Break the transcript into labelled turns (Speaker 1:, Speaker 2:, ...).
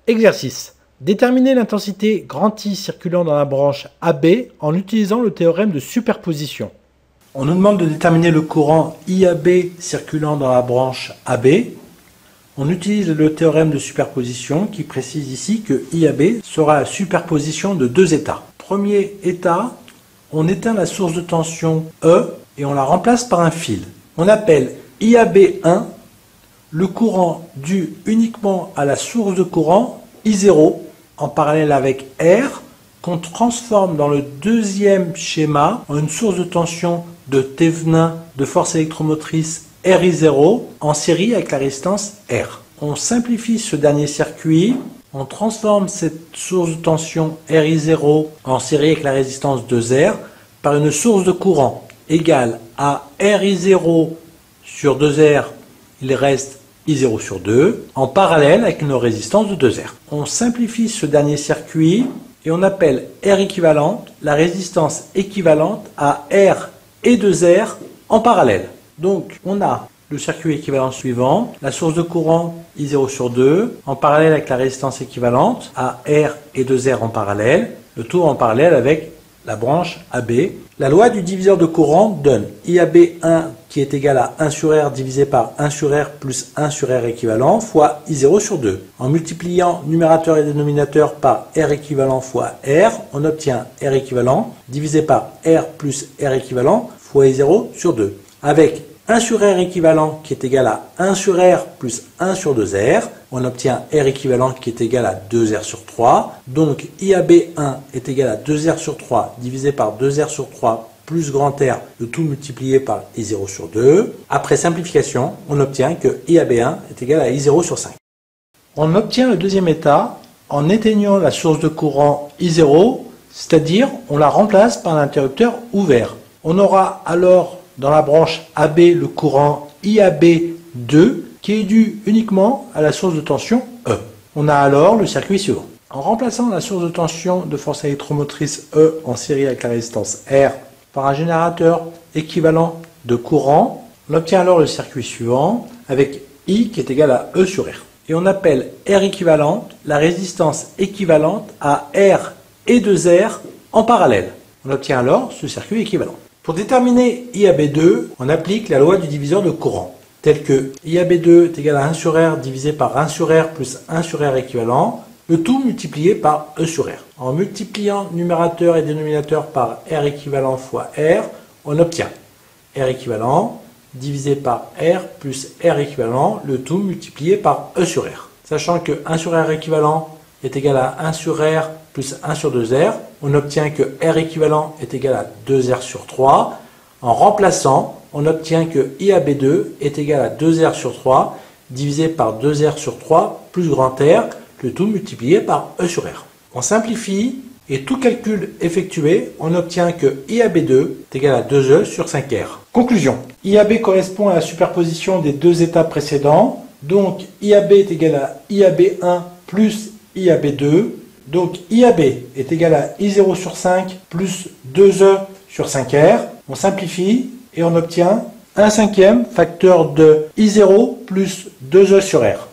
Speaker 1: Exercice. Déterminer l'intensité grand I circulant dans la branche AB en utilisant le théorème de superposition. On nous demande de déterminer le courant IAB circulant dans la branche AB. On utilise le théorème de superposition qui précise ici que IAB sera la superposition de deux états. Premier état, on éteint la source de tension E et on la remplace par un fil. On appelle IAB1 le courant dû uniquement à la source de courant I0 en parallèle avec R qu'on transforme dans le deuxième schéma en une source de tension de Thévenin de force électromotrice RI0 en série avec la résistance R. On simplifie ce dernier circuit, on transforme cette source de tension RI0 en série avec la résistance 2R par une source de courant égale à RI0 sur 2R, il reste I0 sur 2, en parallèle avec une résistance de 2R. On simplifie ce dernier circuit et on appelle R équivalente la résistance équivalente à R et 2R en parallèle. Donc on a le circuit équivalent suivant, la source de courant I0 sur 2, en parallèle avec la résistance équivalente à R et 2R en parallèle, le tout en parallèle avec la branche AB. La loi du diviseur de courant donne IAB1 qui est égal à 1 sur R divisé par 1 sur R plus 1 sur R équivalent fois I0 sur 2. En multipliant numérateur et dénominateur par R équivalent fois R, on obtient R équivalent divisé par R plus R équivalent fois I0 sur 2. Avec 1 sur R équivalent qui est égal à 1 sur R plus 1 sur 2R, on obtient R équivalent qui est égal à 2R sur 3. Donc IAB1 est égal à 2R sur 3 divisé par 2R sur 3 plus grand R, le tout multiplié par I0 sur 2. Après simplification, on obtient que IAB1 est égal à I0 sur 5. On obtient le deuxième état en éteignant la source de courant I0, c'est-à-dire on la remplace par un interrupteur ouvert. On aura alors dans la branche AB le courant IAB2 qui est dû uniquement à la source de tension E. On a alors le circuit suivant. En remplaçant la source de tension de force électromotrice E en série avec la résistance R par un générateur équivalent de courant, on obtient alors le circuit suivant avec I qui est égal à E sur R. Et on appelle R équivalente la résistance équivalente à R et 2R en parallèle. On obtient alors ce circuit équivalent. Pour déterminer IAB2, on applique la loi du diviseur de courant, telle que IAB2 est égal à 1 sur R divisé par 1 sur R plus 1 sur R équivalent, le tout multiplié par E sur R. En multipliant numérateur et dénominateur par R équivalent fois R, on obtient R équivalent divisé par R plus R équivalent, le tout multiplié par E sur R. Sachant que 1 sur R équivalent est égal à 1 sur R plus 1 sur 2R, on obtient que R équivalent est égal à 2R sur 3. En remplaçant, on obtient que IAB2 est égal à 2R sur 3 divisé par 2R sur 3 plus grand R, le tout multiplié par E sur R. On simplifie et tout calcul effectué, on obtient que IAB2 est égal à 2E sur 5R. Conclusion. IAB correspond à la superposition des deux états précédents. Donc IAB est égal à IAB1 plus IAB2. Donc IAB est égal à I0 sur 5 plus 2E sur 5R. On simplifie et on obtient 1/5 facteur de I0 plus 2E sur R.